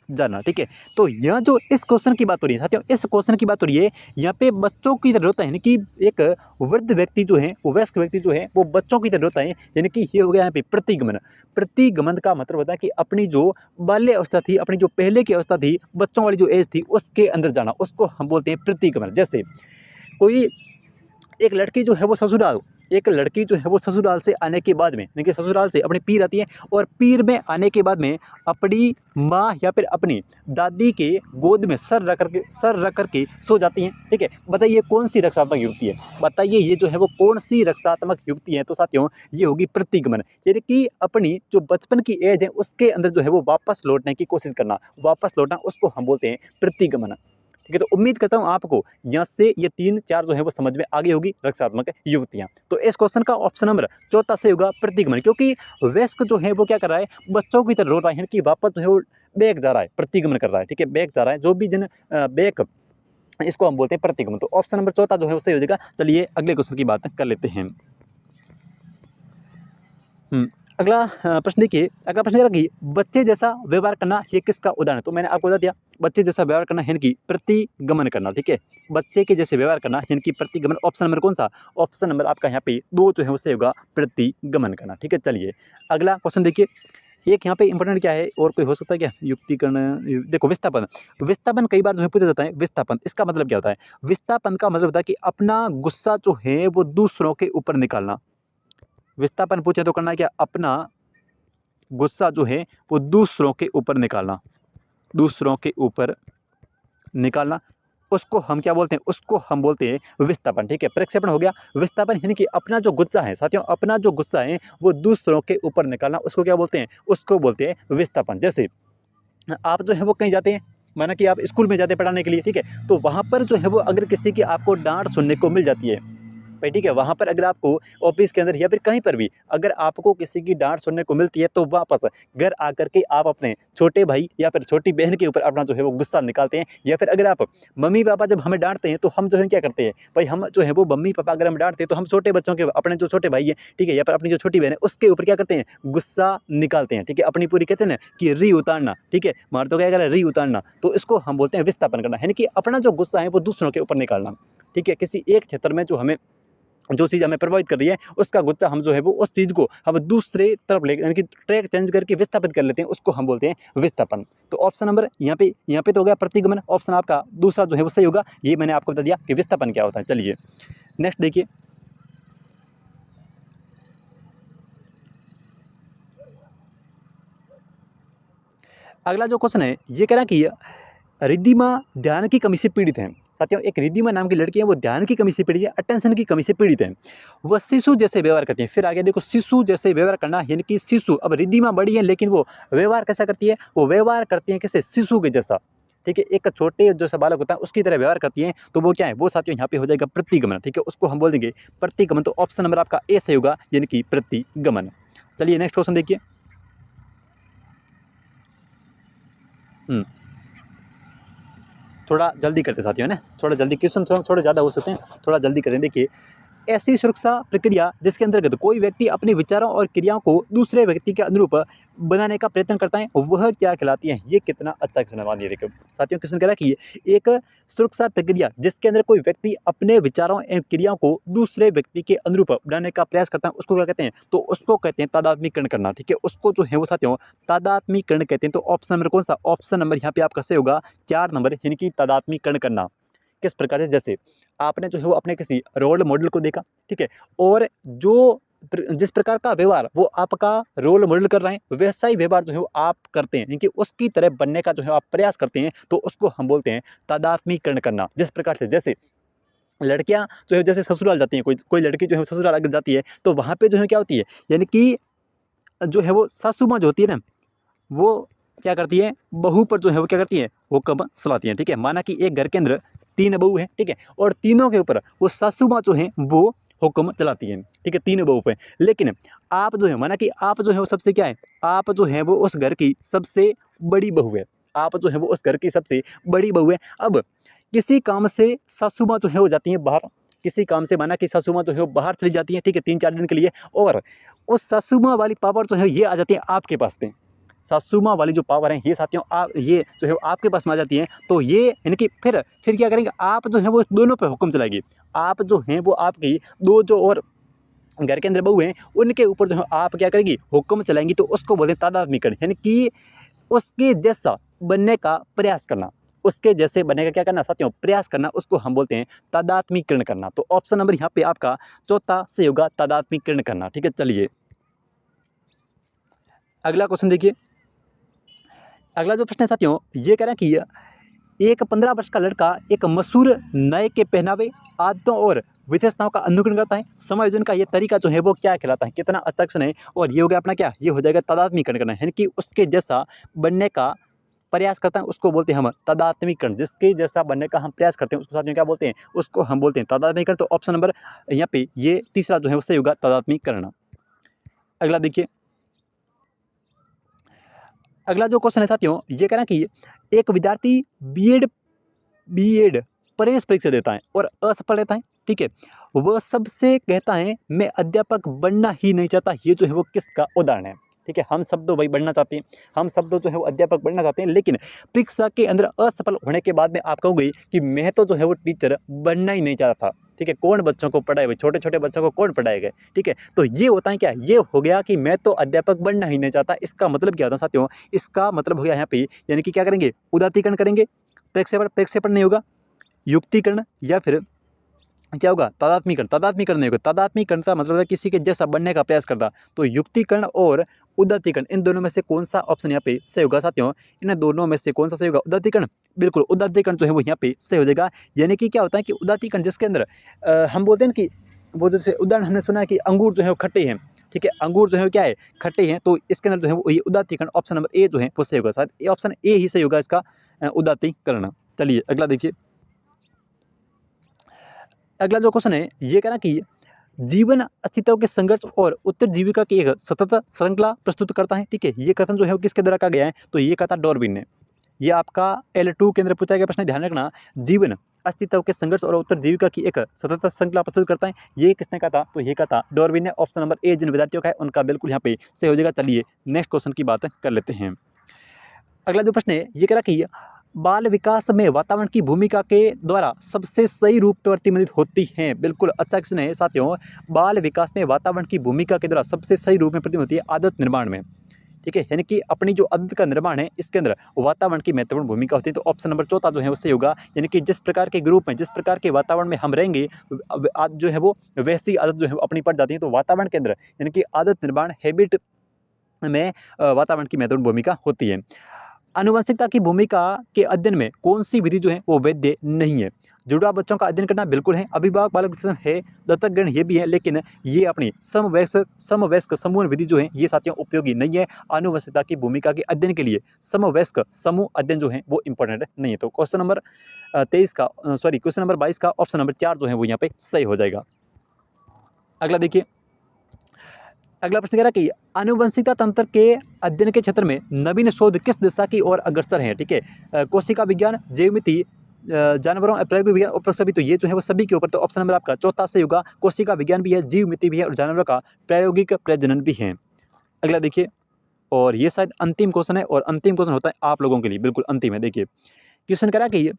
[SPEAKER 1] जाना, ठीक है। तो यह जो इस क्वेश्चन की बात हो रही है साथियों, इस क्वेश्चन की बात हो रही है, यहाँ पे बच्चों की तरह होता है, यानी कि एक वृद्ध व्यक्ति जो है, वो वयस्क व्यक्ति जो है वो बच्चों की तरह होता है, यानी कि ये हो गया यहाँ पे प्रतिगमन। प्रतिगमन का मतलब होता है कि अपनी जो बाल्य अवस्था थी, अपनी जो पहले की अवस्था थी, बच्चों वाली जो एज थी, उसके अंदर जाना, उसको हम बोलते हैं प्रतिगमन। जैसे कोई एक लड़की जो है वो ससुराल एक लड़की जो है वो ससुराल से आने के बाद में, देखिए ससुराल से अपनी पीर आती है और पीर में आने के बाद में अपनी माँ या फिर अपनी दादी के गोद में सर रख करके सो जाती हैं। ठीक है, बताइए कौन सी रक्षात्मक युक्ति है, बताइए ये जो है वो कौन सी रक्षात्मक युक्ति है। तो साथियों ये होगी प्रतिगमन, यानी कि अपनी जो बचपन की एज है उसके अंदर जो है वो वापस लौटने की कोशिश करना, वापस लौटना, उसको हम बोलते हैं प्रतिगमन। ठीक है, तो उम्मीद करता हूँ आपको यहाँ से ये 3-4 जो है वो समझ में आ गई होगी रक्षात्मक युक्तियाँ। तो इस क्वेश्चन का ऑप्शन नंबर चौथा से होगा प्रतिगमन, क्योंकि वयस्क जो है वो क्या कर रहा है, बच्चों की तरह रो रहा है कि वापस जो है वो बैक जा रहा है, प्रतिगमन कर रहा है। ठीक है, बैक जा रहा है, जो भी जन बैक, इसको हम बोलते हैं प्रतिगमन। तो ऑप्शन नंबर चौथा जो है वो सही हो जाएगा। चलिए अगले क्वेश्चन की बात कर लेते हैं। अगला प्रश्न देखिए, अगला प्रश्न ये रहा कि बच्चे जैसा व्यवहार करना ये किसका उदाहरण है। तो मैंने आपको बता दिया, बच्चे जैसा व्यवहार करना यानी कि प्रतिगमन करना। ठीक है, बच्चे के जैसे व्यवहार करना यानी कि प्रतिगमन। ऑप्शन नंबर कौन सा, ऑप्शन नंबर आपका यहाँ पे 2 जो है वो सही होगा, प्रतिगमन करना। ठीक है, चलिए अगला क्वेश्चन देखिए, एक यहाँ पे इंपॉर्टेंट क्या है, और कोई हो सकता है क्या, युक्तिकरण, देखो विस्थापन। विस्थापन कई बार जो है पूछा जाता है, विस्थापन इसका मतलब क्या होता है। विस्थापन का मतलब होता है कि अपना गुस्सा जो है वो दूसरों के ऊपर निकालना। विस्थापन पूछे तो करना क्या, अपना गुस्सा जो है वो दूसरों के ऊपर निकालना, दूसरों के ऊपर निकालना, उसको हम क्या बोलते हैं, उसको हम बोलते हैं विस्थापन। ठीक है, प्रक्षेपण हो गया। विस्थापन यानी कि अपना जो गुस्सा है साथियों, अपना जो गुस्सा है वो दूसरों के ऊपर निकालना, उसको क्या बोलते हैं, उसको बोलते हैं विस्थापन। जैसे आप जो है वो कहीं जाते हैं, माना कि आप स्कूल में जाते हैं पढ़ाने के लिए। ठीक है, तो वहाँ पर जो है वो अगर किसी की आपको डांट सुनने को मिल जाती है भाई, ठीक है, वहाँ पर अगर आपको ऑफिस के अंदर या फिर कहीं पर भी अगर आपको किसी की डांट सुनने को मिलती है, तो वापस घर आकर के आप अपने छोटे भाई या फिर छोटी बहन के ऊपर अपना जो है वो गुस्सा निकालते हैं। या फिर अगर आप मम्मी पापा जब हमें डांटते हैं तो हम जो है क्या करते हैं भाई, हम जो है वो मम्मी पापा अगर हम डांटते हैं तो हम छोटे बच्चों के, अपने जो छोटे भाई है, ठीक है, या फिर अपनी जो छोटी बहन है उसके ऊपर क्या करते हैं, गुस्सा निकालते हैं। ठीक है, अपनी पूरी कहते हैं ना कि री उतारना। ठीक है, मार तो क्या करें, री उतारना, तो इसको हम बोलते हैं विस्थापन करना, यानी कि अपना जो गुस्सा है वो दूसरों के ऊपर निकालना। ठीक है, किसी एक क्षेत्र में जो हमें, जो चीज़ हमें प्रभावित कर रही है उसका गुस्सा हम जो है वो उस चीज़ को हम दूसरे तरफ ले, यानी कि ट्रैक चेंज करके विस्थापित कर लेते हैं, उसको हम बोलते हैं विस्थापन। तो ऑप्शन नंबर यहाँ पे तो हो गया प्रतिगमन, ऑप्शन आपका दूसरा जो है वो सही होगा। ये मैंने आपको बता दिया कि विस्थापन क्या होता है। चलिए नेक्स्ट देखिए, अगला जो क्वेश्चन है ये कह रहा है कि रिद्धिमा ध्यान की कमी से पीड़ित हैं। साथियों एक रिद्धिमा नाम की लड़की है, वो ध्यान की कमी से पीड़ित है, अटेंशन की कमी से पीड़ित है। वह शिशु जैसे व्यवहार करती है। फिर आगे देखो, शिशु जैसे व्यवहार करना यानी कि शिशु, अब रिद्धिमा बड़ी है लेकिन वो व्यवहार कैसा करती है, वो व्यवहार करती है कैसे, शिशु के जैसा। ठीक है, एक छोटे जो सा बालक होता है उसकी तरह व्यवहार करती है, तो वो क्या है, वो साथियों यहाँ पे हो जाएगा प्रतिगमन। ठीक है, उसको हम बोल देंगे प्रतिगमन। तो ऑप्शन नंबर आपका ए सही होगा, यानी कि प्रतिगमन। चलिए नेक्स्ट क्वेश्चन देखिए। हम्म थोड़ा जल्दी करते साथियों, है ना, थोड़ा जल्दी, क्वेश्चन थोड़े ज़्यादा हो सकते हैं, थोड़ा जल्दी करें। देखिए, ऐसी सुरक्षा प्रक्रिया जिसके अंतर्गत कोई व्यक्ति अपने विचारों और क्रियाओं को दूसरे व्यक्ति के अनुरूप बनाने का प्रयत्न करता है, वह क्या कहलाती है। ये कितना अच्छा सवाल है। देखो साथियों, क्वेश्चन कह रहा है कि ये एक सुरक्षा प्रक्रिया जिसके अंदर कोई व्यक्ति अपने विचारों एवं क्रियाओं को दूसरे व्यक्ति के अनुरूप बनाने का प्रयास करता है, उसको क्या कहते हैं, तो उसको कहते हैं तादात्म्यकरण करना। ठीक है, उसको जो है वो साथियों तादात्म्यकरण कहते हैं। तो ऑप्शन नंबर कौन सा, ऑप्शन नंबर यहाँ पे आपका सही होगा 4 नंबर, यानी कि तादात्म्यकरण करना। किस प्रकार से, जैसे आपने जो है वो अपने किसी रोल मॉडल को देखा। ठीक है, और जो जिस प्रकार का व्यवहार वो आपका रोल मॉडल कर रहे हैं, वैसा ही व्यवहार जो है वो आप करते हैं, यानी कि उसकी तरह बनने का जो है आप प्रयास करते हैं, तो उसको हम बोलते हैं तादात्म्यकरण करना। जिस प्रकार से, जैसे लड़कियां जो है जैसे ससुराल जाती हैं, कोई कोई लड़की जो है ससुराल अगर जाती है तो वहाँ पे जो है क्या होती है, यानी कि जो है वो सासू माँ जो होती है ना, वो क्या करती है, बहू पर जो है वो क्या करती है, हुक्म चलाती है। ठीक है, माना कि एक घर के अंदर 3 बहू हैं। ठीक है, और तीनों के ऊपर वो सासू माँ जो है वो हुक्म चलाती हैं। ठीक है, 3 बहू पे। लेकिन आप जो है, माना कि आप जो है वो सबसे क्या है, आप जो है वो उस घर की सबसे बड़ी बहू है, आप जो है वो उस घर की सबसे बड़ी बहू है। अब किसी काम से सासू माँ जो है वो जाती हैं बाहर, किसी काम से, माना कि सासू माँ जो है वो बाहर चली जाती हैं। ठीक है, 3-4 दिन के लिए, और उस सासू माँ वाली पावर जो है ये आ जाती है आपके पास में। सासू माँ वाली जो पावर है ये साथियों, आप ये जो है वो आपके पास में आ जाती हैं, तो ये यानी कि फिर क्या करेंगे, आप जो है वो दोनों पे हुक्म चलाएगी। आप जो हैं वो आपकी 2 जो और घर के अंदर बहू हैं उनके ऊपर जो है आप क्या करेंगी, हुक्म चलाएंगी। तो उसको बोलते हैं तादात्म्यकरण, यानी कि उसके जैसा बनने का प्रयास करना। उसके जैसे बनने का क्या करना साथियों, प्रयास करना, उसको हम बोलते हैं तादात्म्यीकरण करना। तो ऑप्शन नंबर यहाँ पे आपका चौथा सही होगा, तादात्म्यीकरण करना। ठीक है, चलिए अगला क्वेश्चन देखिए। अगला जो प्रश्न है साथियों, ये कह रहा है कि एक 15 वर्ष का लड़का एक मशहूर नए के पहनावे, आदतों और विशेषताओं का अनुकरण करता है। समायोजन का ये तरीका जो है वो क्या कहलाता है? कितना अच्छा क्वेश्चन है। और ये हो गया अपना क्या, ये हो जाएगा तादात्म्यीकरण करना, यानी कि उसके जैसा बनने का प्रयास करता है, उसको बोलते हैं हम तादात्म्यीकरण। जिसके जैसा बनने का हम प्रयास करते हैं उसको साथियों क्या बोलते हैं, उसको हम बोलते हैं तादात्म्यीकरण। तो ऑप्शन नंबर यहाँ पे ये तीसरा जो है वो सही होगा, तादात्म्यीकरण। अगला देखिए, अगला जो क्वेश्चन है साथियों, ये कह रहा है कि एक विद्यार्थी बीएड बीएड प्रवेश परीक्षा देता है और असफल रहता है। ठीक है, वह सबसे कहता है मैं अध्यापक बनना ही नहीं चाहता। ये जो है वो किसका उदाहरण है? ठीक है, हम सब तो भाई बनना चाहते हैं, हम सब तो जो है वो अध्यापक बनना चाहते हैं, लेकिन परीक्षा के अंदर असफल होने के बाद में आप कहोगे कि मैं तो जो है वो टीचर बनना ही नहीं चाहता था। ठीक है, कौन बच्चों को पढ़ाए भाई, छोटे छोटे बच्चों को कौन पढ़ाएगा? ठीक है, तो ये होता है क्या, ये हो गया कि मैं तो अध्यापक बनना ही नहीं चाहता। इसका मतलब क्या होता है साथियों, इसका मतलब हो गया यहाँ पे, यानी कि क्या करेंगे, उदात्तीकरण करेंगे, प्रक्षेपण प्रक्षेपण नहीं होगा, युक्तिकरण, या फिर क्या होगा, तादात्म्यीकरण। तादात्म्यीकरण नहीं होगा, तादात्म्यीकरण का मतलब है किसी के जैसा बनने का प्रयास करता। तो युक्तिकरण और उदात्तीकरण, इन दोनों में से कौन सा ऑप्शन यहाँ पे सही होगा साथियों? इन दोनों में से कौन सा सही होगा? उदात्तीकरण। बिल्कुल, उदात्तीकरण जो है वो यहाँ पे सही हो जाएगा। यानी कि क्या होता है कि उदात्तीकरण जिसके अंदर हम बोलते हैं ना कि वो जैसे उदाहरण हमने सुना है कि अंगूर जो है वो खट्टे हैं। ठीक है, अंगूर जो है वो क्या है, खट्टे हैं। तो इसके अंदर जो है वो ये उदात्तीकरण, ऑप्शन नंबर ए जो है वो सही होगा। शायद ये ऑप्शन ए ही सही होगा इसका, उदात्तीकरण। चलिए अगला देखिए। अगला जो क्वेश्चन है, ये कह रहा कि जीवन अस्तित्व के संघर्ष और उत्तरजीविका की एक सतत श्रृंखला प्रस्तुत करता है। ठीक है, ये कथन जो है वो किसके द्वारा कहा गया है? तो ये कहा था डार्विन ने। ये आपका L2 के अंदर पूछा गया प्रश्न, ध्यान रखना। जीवन अस्तित्व के संघर्ष और उत्तरजीविका की एक सतत श्रृंखला प्रस्तुत करता है, ये किसने कहा था? तो ये कहा था डार्विन ने। ऑप्शन नंबर ए जिन विद्यार्थियों का है उनका बिल्कुल यहाँ पे सही हो जाएगा। चलिए नेक्स्ट क्वेश्चन की बात कर लेते हैं। अगला जो प्रश्न है, ये कह रहा कि बाल विकास में वातावरण की भूमिका के द्वारा सबसे सही रूप में प्रतिनिधित होती हैं। बिल्कुल अच्छा क्वेश्चन है साथियों। बाल विकास में वातावरण की भूमिका के द्वारा सबसे सही रूप में प्रतिनिधित होती है आदत निर्माण में। ठीक है, यानी कि अपनी जो आदत का निर्माण है इसके अंदर वातावरण की महत्वपूर्ण भूमिका होती है। तो ऑप्शन नंबर चौथा जो है वो सही होगा। यानी कि जिस प्रकार के ग्रुप में, जिस प्रकार के वातावरण में हम रहेंगे, जो है वो वैसी आदत जो है वो अपनी पड़ जाती है। तो वातावरण के अंदर यानी कि आदत निर्माण, हैबिट में वातावरण की महत्वपूर्ण भूमिका होती है। आनुवंशिकता की भूमिका के अध्ययन में कौन सी विधि जो है वो वैध नहीं है? जुड़वा बच्चों का अध्ययन करना बिल्कुल है, अभिभावक बालक विश्लेषण है, दत्तक ग्रहण ये भी है, लेकिन ये अपनी समवयस्क समूह विधि जो है ये साथियों उपयोगी नहीं है। आनुवंशिकता की भूमिका के अध्ययन के लिए समवयस्क समूह अध्ययन जो है वो इंपॉर्टेंट नहीं है। तो क्वेश्चन नंबर 23 का क्वेश्चन नंबर 22 का ऑप्शन नंबर 4 जो है वो यहाँ पे सही हो जाएगा। अगला देखिए, अगला प्रश्न कह रहा है कि आनुवंशिकता तंत्र के अध्ययन के क्षेत्र में नवीन शोध किस दिशा की ओर अग्रसर है? ठीक है, कोशिका विज्ञान, जैवमिति, जानवरों प्रायोगिक विज्ञान और प्रसवी। तो ये जो है वो सभी के ऊपर। तो ऑप्शन नंबर आपका चौथा सही होगा। कोशिका विज्ञान भी है, जीवमिति भी है और जानवरों का प्रायोगिक प्रजनन भी है। अगला देखिए, और ये शायद अंतिम क्वेश्चन है, और अंतिम क्वेश्चन होता है आप लोगों के लिए, बिल्कुल अंतिम है। देखिए क्वेश्चन कह रहा है कि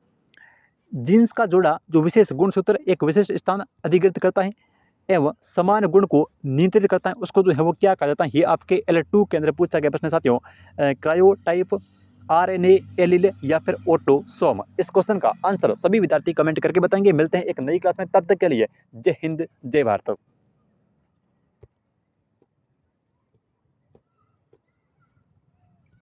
[SPEAKER 1] जीन्स का जोड़ा जो विशेष गुणसूत्र एक विशेष स्थान अधिकृत करता है एवं समान गुण को नियंत्रित करता है, उसको जो है वो क्या कहा जाता है? ये आपके L2 के अंदर पूछा गया प्रश्न साथियों। क्रायोटाइप, RNA एलील, या फिर ऑटोसोम। इस क्वेश्चन का आंसर सभी विद्यार्थी कमेंट करके बताएंगे। मिलते हैं एक नई क्लास में, तब तक के लिए जय हिंद जय भारत।